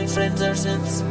friends are since.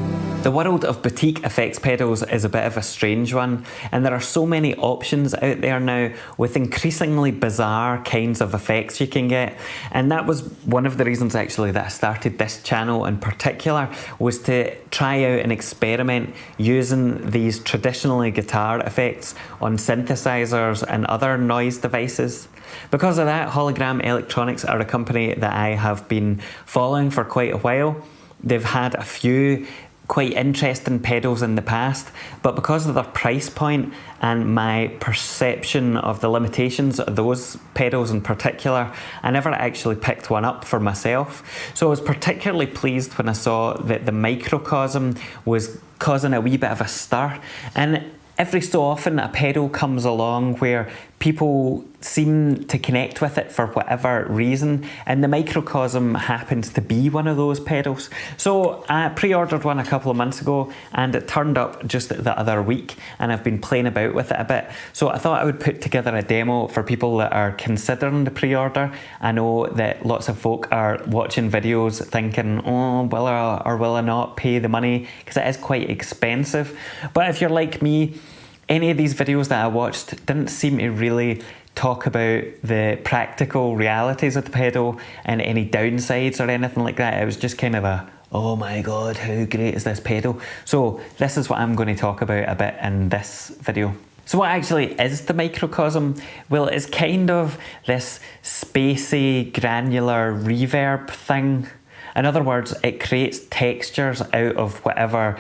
The world of boutique effects pedals is a bit of a strange one, and there are so many options out there now with increasingly bizarre kinds of effects you can get. And that was one of the reasons actually that I started this channel in particular, was to try out and experiment using these traditionally guitar effects on synthesizers and other noise devices. Because of that, Hologram Electronics are a company that I have been following for quite a while. They've had a few quite interesting pedals in the past, but because of their price point and my perception of the limitations of those pedals in particular, I never actually picked one up for myself. So I was particularly pleased when I saw that the Microcosm was causing a wee bit of a stir, and every so often a pedal comes along where people seem to connect with it for whatever reason, and the Microcosm happens to be one of those pedals. So I pre-ordered one a couple of months ago and it turned up just the other week, and I've been playing about with it a bit. So I thought I would put together a demo for people that are considering the pre-order. I know that lots of folk are watching videos thinking, oh, will I or will I not pay the money, because it is quite expensive. But if you're like me, any of these videos that I watched didn't seem to really talk about the practical realities of the pedal and any downsides or anything like that. It was just kind of a, oh my god, how great is this pedal? So this is what I'm going to talk about a bit in this video. So what actually is the Microcosm? Well, it's kind of this spacey, granular reverb thing. In other words, it creates textures out of whatever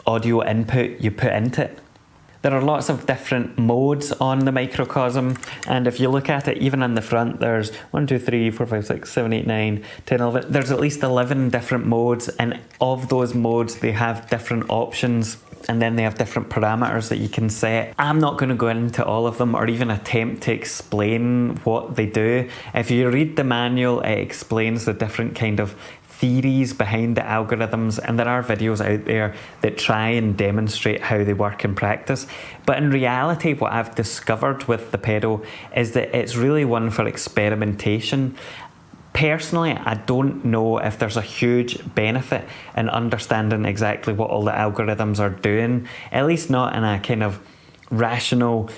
audio input you put into it. There are lots of different modes on the Microcosm, and if you look at it, even on the front, there's 1, 2, 3, 4, 5, 6, 7, 8, 9, 10, 11. There's at least 11 different modes, and of those modes, they have different options, and then they have different parameters that you can set. I'm not going to go into all of them or even attempt to explain what they do. If you read the manual, it explains the different kind of theories behind the algorithms, and there are videos out there that try and demonstrate how they work in practice. But in reality, what I've discovered with the pedal is that it's really one for experimentation. Personally, I don't know if there's a huge benefit in understanding exactly what all the algorithms are doing, at least not in a kind of rational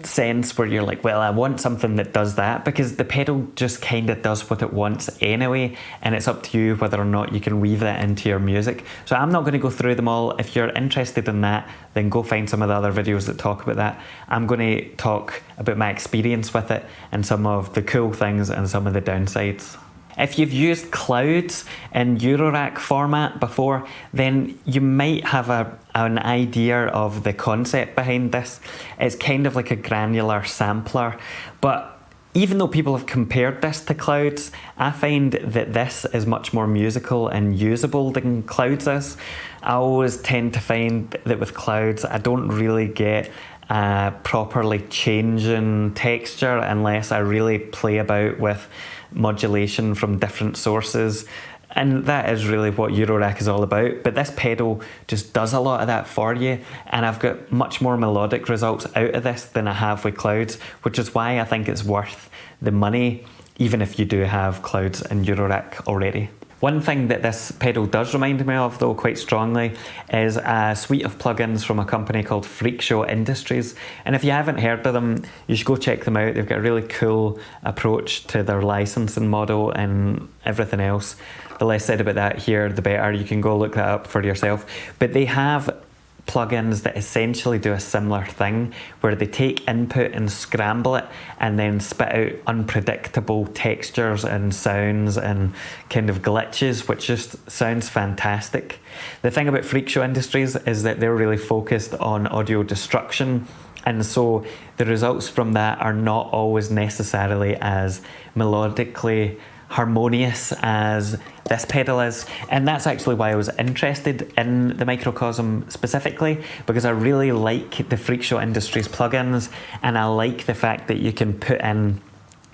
sense where you're like, well, I want something that does that, because the pedal just kind of does what it wants anyway, and it's up to you whether or not you can weave that into your music. So I'm not going to go through them all. If you're interested in that, then go find some of the other videos that talk about that. I'm going to talk about my experience with it and some of the cool things and some of the downsides. If you've used clouds in Eurorack format before, then you might have an idea of the concept behind this. It's kind of like a granular sampler, but even though people have compared this to clouds, I find that this is much more musical and usable than clouds is. I always tend to find that with clouds, I don't really get properly changing texture unless I really play about with modulation from different sources, and that is really what Eurorack is all about. But this pedal just does a lot of that for you, and I've got much more melodic results out of this than I have with clouds, which is why I think it's worth the money, even if you do have clouds in Eurorack already. One thing that this pedal does remind me of, though, quite strongly, is a suite of plugins from a company called Freak Show Industries. And if you haven't heard of them, you should go check them out. They've got a really cool approach to their licensing model and everything else. The less said about that here, the better. You can go look that up for yourself. But they have plugins that essentially do a similar thing, where they take input and scramble it and then spit out unpredictable textures and sounds and kind of glitches, which just sounds fantastic. The thing about Freak Show Industries is that they're really focused on audio destruction, and so the results from that are not always necessarily as melodically harmonious as this pedal is. And that's actually why I was interested in the Microcosm specifically, because I really like the Freak Show Industries plugins, and I like the fact that you can put in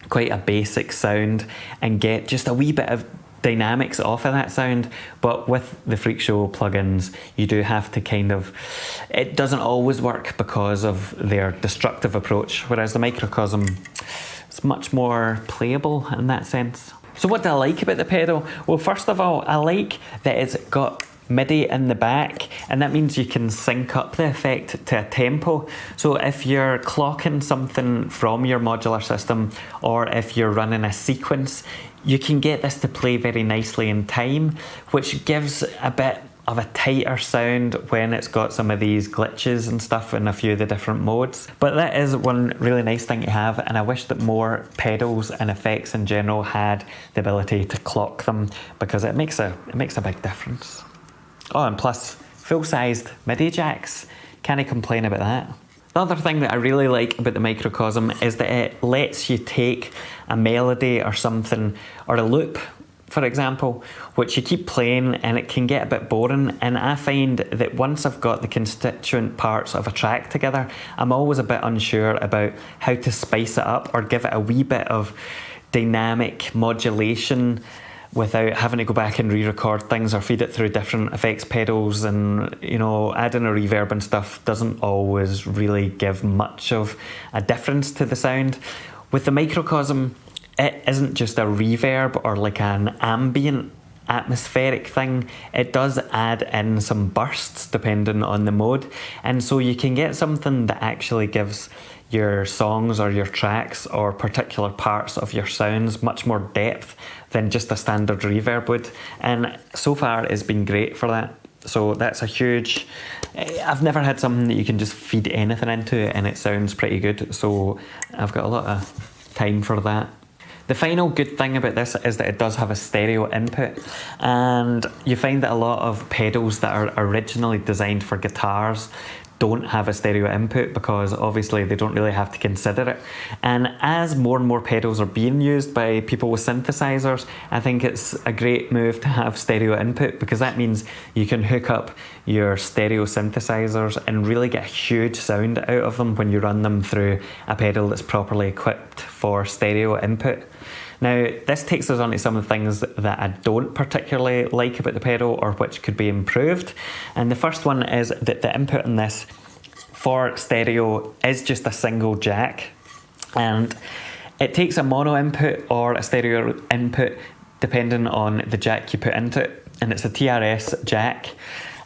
quite a basic sound and get just a wee bit of dynamics off of that sound. But with the Freak Show plugins, you do have to kind of, it doesn't always work because of their destructive approach, whereas the Microcosm, it's much more playable in that sense. So what do I like about the pedal? Well, first of all, I like that it's got MIDI in the back, and that means you can sync up the effect to a tempo. So if you're clocking something from your modular system, or if you're running a sequence, you can get this to play very nicely in time, which gives a bit of a tighter sound when it's got some of these glitches and stuff in a few of the different modes. But that is one really nice thing to have, and I wish that more pedals and effects in general had the ability to clock them, because it makes a big difference. Oh, and plus full-sized MIDI jacks, can't complain about that. The other thing that I really like about the Microcosm is that it lets you take a melody or something, or a loop, for example, which you keep playing and it can get a bit boring, and I find that once I've got the constituent parts of a track together, I'm always a bit unsure about how to spice it up or give it a wee bit of dynamic modulation without having to go back and re-record things or feed it through different effects pedals, and adding a reverb and stuff doesn't always really give much of a difference to the sound. With the Microcosm, it isn't just a reverb or like an ambient atmospheric thing. It does add in some bursts depending on the mode, and so you can get something that actually gives your songs or your tracks or particular parts of your sounds much more depth than just a standard reverb would, and so far it's been great for that. So that's a huge... I've never had something that you can just feed anything into and it sounds pretty good, so I've got a lot of time for that. The final good thing about this is that it does have a stereo input, and you find that a lot of pedals that are originally designed for guitars don't have a stereo input because obviously they don't really have to consider it. And as more and more pedals are being used by people with synthesizers, I think it's a great move to have stereo input, because that means you can hook up your stereo synthesizers and really get a huge sound out of them when you run them through a pedal that's properly equipped for stereo input. Now, this takes us on to some of the things that I don't particularly like about the pedal, or which could be improved. And the first one is that the input in this for stereo is just a single jack. And it takes a mono input or a stereo input depending on the jack you put into it. And it's a TRS jack.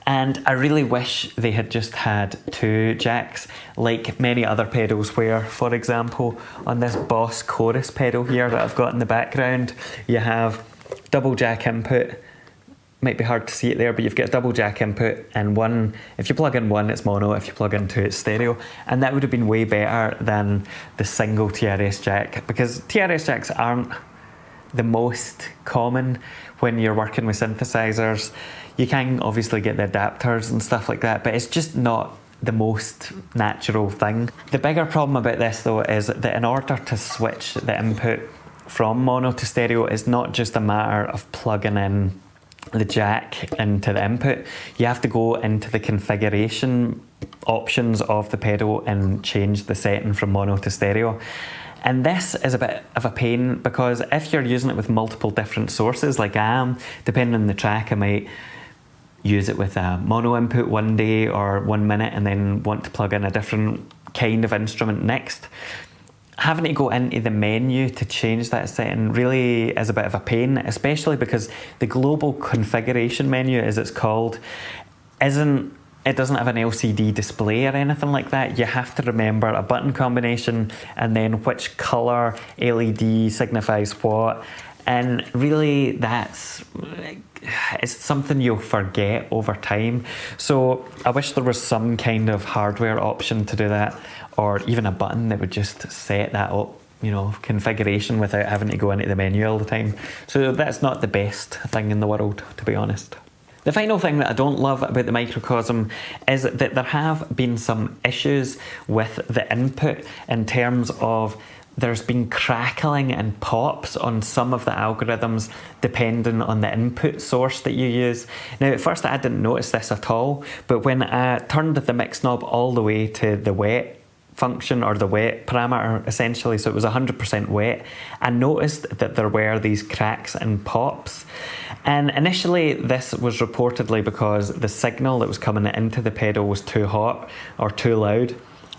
And I really wish they had just had two jacks, like many other pedals where, for example, on this Boss chorus pedal here that I've got in the background, you have double jack input. Might be hard to see it there, but you've got a double jack input, and one, if you plug in one, it's mono, if you plug in two, it's stereo. And that would have been way better than the single TRS jack, because TRS jacks aren't the most common when you're working with synthesizers. You can obviously get the adapters and stuff like that, but it's just not the most natural thing. The bigger problem about this though is that in order to switch the input from mono to stereo, it's not just a matter of plugging in the jack into the input. You have to go into the configuration options of the pedal and change the setting from mono to stereo. And this is a bit of a pain, because if you're using it with multiple different sources like I am, depending on the track, I might use it with a mono input one day or 1 minute and then want to plug in a different kind of instrument next. Having to go into the menu to change that setting really is a bit of a pain, especially because the global configuration menu, as it's called, it doesn't have an LCD display or anything like that. You have to remember a button combination and then which colour LED signifies what. And really it's something you'll forget over time. So I wish there was some kind of hardware option to do that, or even a button that would just set that up, configuration without having to go into the menu all the time. So that's not the best thing in the world, to be honest. The final thing that I don't love about the Microcosm is that there have been some issues with the input, in terms of there's been crackling and pops on some of the algorithms depending on the input source that you use. Now, at first I didn't notice this at all, but when I turned the mix knob all the way to the wet function, or the wet parameter essentially, so it was 100% wet, I noticed that there were these cracks and pops. And initially this was reportedly because the signal that was coming into the pedal was too hot or too loud.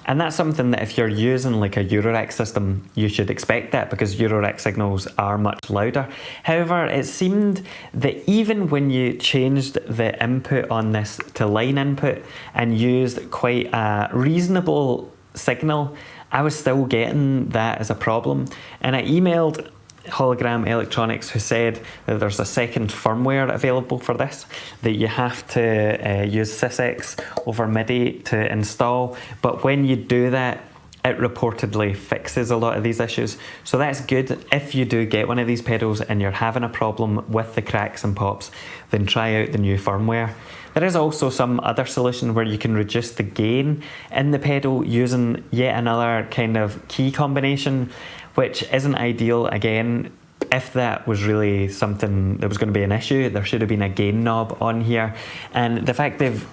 And that's something that if you're using like a Eurorack system, you should expect that, because Eurorack signals are much louder. However, it seemed that even when you changed the input on this to line input and used quite a reasonable signal, I was still getting that as a problem. And I emailed Hologram Electronics, who said that there's a second firmware available for this, that you have to use SysX over MIDI to install, but when you do that, it reportedly fixes a lot of these issues. So that's good. If you do get one of these pedals and you're having a problem with the cracks and pops, then try out the new firmware. There is also some other solution where you can reduce the gain in the pedal using yet another kind of key combination, which isn't ideal. Again, if that was really something that was going to be an issue, there should have been a gain knob on here. And the fact they've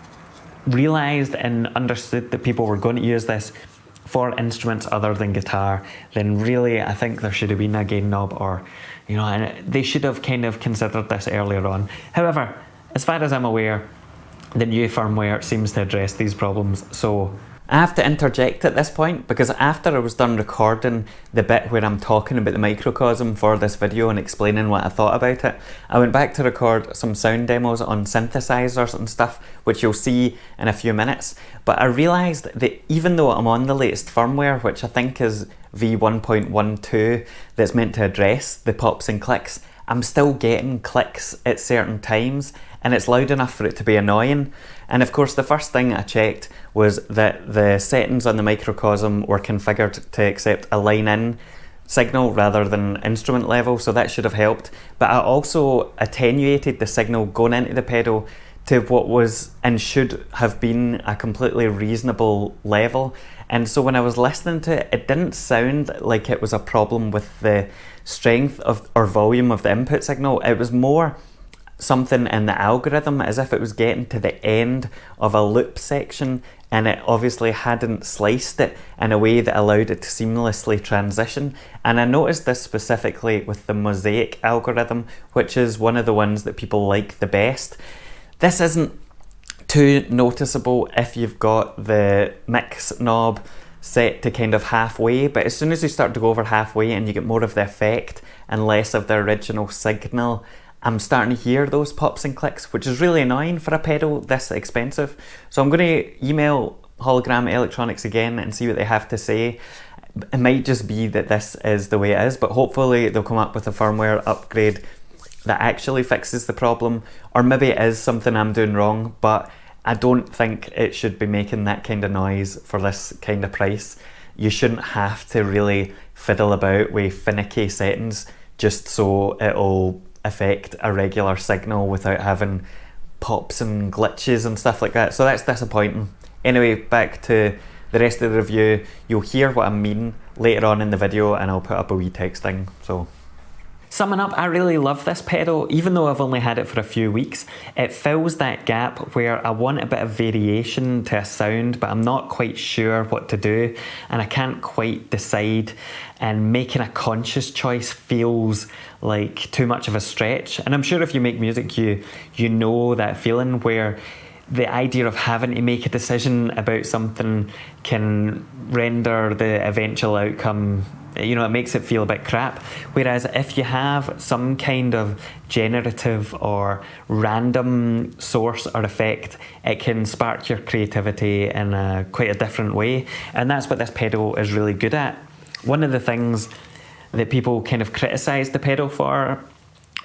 realised and understood that people were going to use this for instruments other than guitar, then really I think there should have been a gain knob, or, you know, and they should have kind of considered this earlier on. However, as far as I'm aware, the new firmware seems to address these problems. So I have to interject at this point, because after I was done recording the bit where I'm talking about the microcosm for this video and explaining what I thought about it, I went back to record some sound demos on synthesizers and stuff, which you'll see in a few minutes. But I realised that even though I'm on the latest firmware, which I think is V1.12, that's meant to address the pops and clicks, I'm still getting clicks at certain times, and it's loud enough for it to be annoying. And of course, the first thing I checked was that the settings on the microcosm were configured to accept a line in signal rather than instrument level, so that should have helped. But I also attenuated the signal going into the pedal to what was and should have been a completely reasonable level. And so when I was listening to it, it didn't sound like it was a problem with the strength of or volume of the input signal. It was more something in the algorithm, as if it was getting to the end of a loop section and it obviously hadn't sliced it in a way that allowed it to seamlessly transition. And I noticed this specifically with the Mosaic algorithm, which is one of the ones that people like the best. This isn't too noticeable if you've got the mix knob set to kind of halfway, but as soon as you start to go over halfway and you get more of the effect and less of the original signal, I'm starting to hear those pops and clicks, which is really annoying for a pedal this expensive. So I'm going to email Hologram Electronics again and see what they have to say. It might just be that this is the way it is, but hopefully they'll come up with a firmware upgrade that actually fixes the problem, or maybe it is something I'm doing wrong, but I don't think it should be making that kind of noise for this kind of price. You shouldn't have to really fiddle about with finicky settings just so it'll affect a regular signal without having pops and glitches and stuff like that. So that's disappointing. Anyway, back to the rest of the review. You'll hear what I mean later on in the video, and I'll put up a wee text thing. So summing up, I really love this pedal. Even though I've only had it for a few weeks, it fills that gap where I want a bit of variation to a sound, but I'm not quite sure what to do, and I can't quite decide, and making a conscious choice feels like too much of a stretch. And I'm sure if you make music, you know that feeling where the idea of having to make a decision about something can render the eventual outcome, you know, it makes it feel a bit crap. Whereas if you have some kind of generative or random source or effect, it can spark your creativity in quite a different way. And that's what this pedal is really good at. One of the things that people kind of criticised the pedal for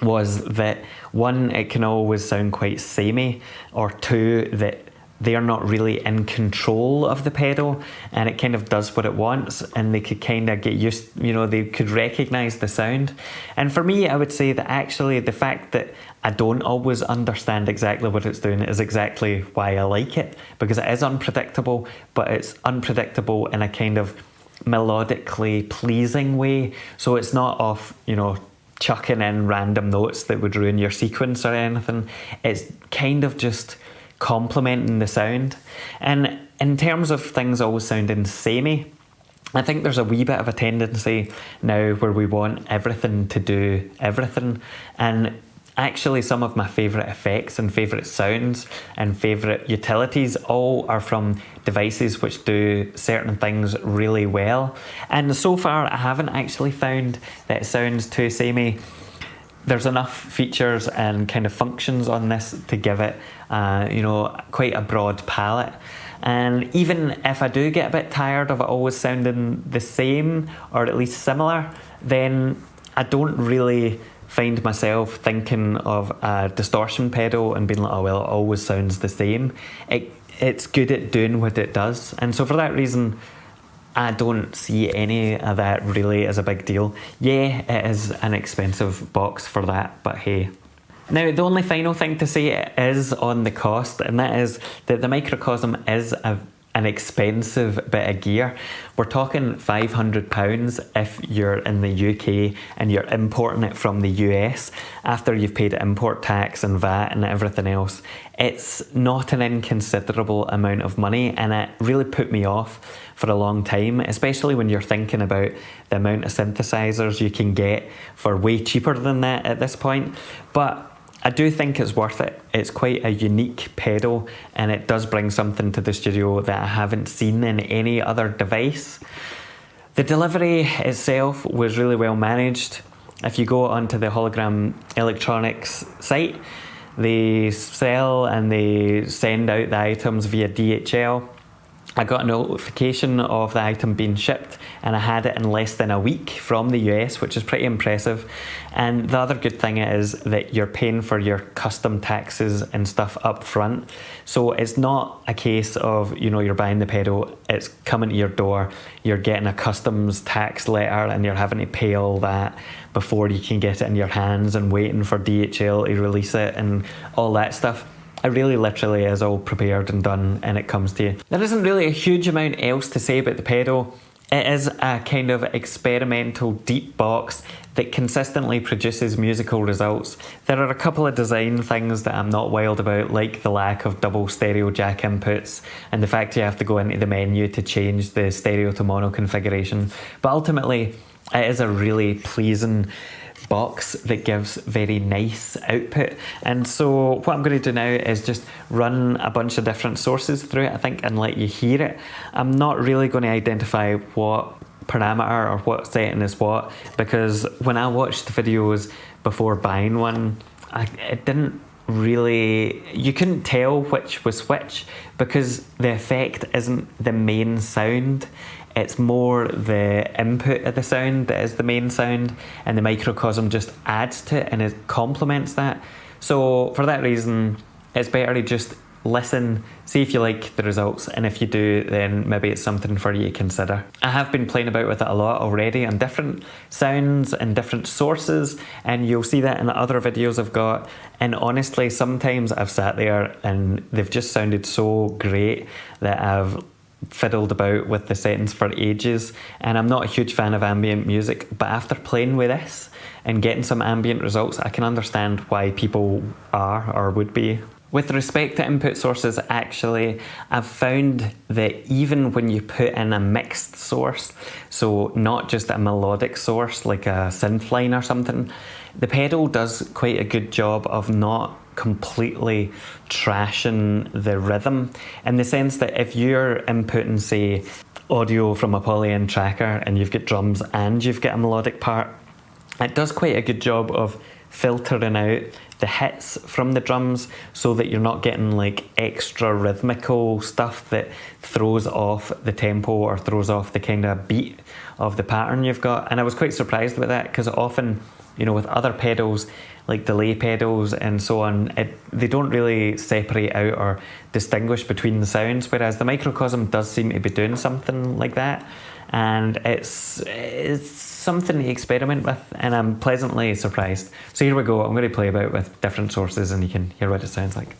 was that, one, it can always sound quite samey, or two, that they're not really in control of the pedal and it kind of does what it wants, and they could kind of get used, you know, they could recognise the sound. And for me, I would say that actually the fact that I don't always understand exactly what it's doing is exactly why I like it, because it is unpredictable, but it's unpredictable in a kind of melodically pleasing way. So it's not off, you know, chucking in random notes that would ruin your sequence or anything. It's kind of just complementing the sound. And in terms of things always sounding samey, I think there's a wee bit of a tendency now where we want everything to do everything. And Actually, some of my favourite effects and favourite sounds and favourite utilities all are from devices which do certain things really well. And so far, I haven't actually found that it sounds too samey. There's enough features and kind of functions on this to give it, quite a broad palette. And even if I do get a bit tired of it always sounding the same, or at least similar, then I don't really find myself thinking of a distortion pedal and being like, oh well, it always sounds the same. It's good at doing what it does, and so for that reason I don't see any of that really as a big deal. Yeah, it is an expensive box for that, but hey. Now, the only final thing to say is on the cost, and that is that the Microcosm is an expensive bit of gear. We're talking £500 if you're in the UK and you're importing it from the US after you've paid import tax and VAT and everything else. It's not an inconsiderable amount of money, and it really put me off for a long time, especially when you're thinking about the amount of synthesizers you can get for way cheaper than that at this point. But I do think it's worth it. It's quite a unique pedal, and it does bring something to the studio that I haven't seen in any other device. The delivery itself was really well managed. If you go onto the Hologram Electronics site, they sell and they send out the items via DHL. I got a notification of the item being shipped, and I had it in less than a week from the US, which is pretty impressive. And the other good thing is that you're paying for your custom taxes and stuff up front. So it's not a case of, you're buying the pedal, it's coming to your door, you're getting a customs tax letter and you're having to pay all that before you can get it in your hands and waiting for DHL to release it and all that stuff. It really literally is all prepared and done, and it comes to you. There isn't really a huge amount else to say about the pedal. It is a kind of experimental deep box that consistently produces musical results. There are a couple of design things that I'm not wild about, like the lack of double stereo jack inputs and the fact you have to go into the menu to change the stereo to mono configuration. But ultimately, it is a really pleasing box that gives very nice output. And so what I'm going to do now is just run a bunch of different sources through it, I think, and let you hear it. I'm not really going to identify what parameter or what setting is what, because when I watched the videos before buying one, it didn't really, you couldn't tell which was which, because the effect isn't the main sound. It's more the input of the sound that is the main sound, and the Microcosm just adds to it and it complements that. So for that reason, it's better to just listen, see if you like the results, and if you do, then maybe it's something for you to consider. I have been playing about with it a lot already on different sounds and different sources, and you'll see that in other videos I've got. And honestly, sometimes I've sat there and they've just sounded so great that I've fiddled about with the settings for ages, and I'm not a huge fan of ambient music, but after playing with this and getting some ambient results, I can understand why people are or would be. With respect to input sources, actually, I've found that even when you put in a mixed source, so not just a melodic source like a synth line or something, the pedal does quite a good job of not completely trashing the rhythm, in the sense that if you're inputting, say, audio from a poly-in tracker and you've got drums and you've got a melodic part, it does quite a good job of filtering out the hits from the drums so that you're not getting like extra rhythmical stuff that throws off the tempo or throws off the kind of beat of the pattern you've got. And I was quite surprised with that, because often, with other pedals like delay pedals and so on, they don't really separate out or distinguish between the sounds, whereas the Microcosm does seem to be doing something like that, and it's something to experiment with, and I'm pleasantly surprised. So here we go, I'm going to play about with different sources and you can hear what it sounds like.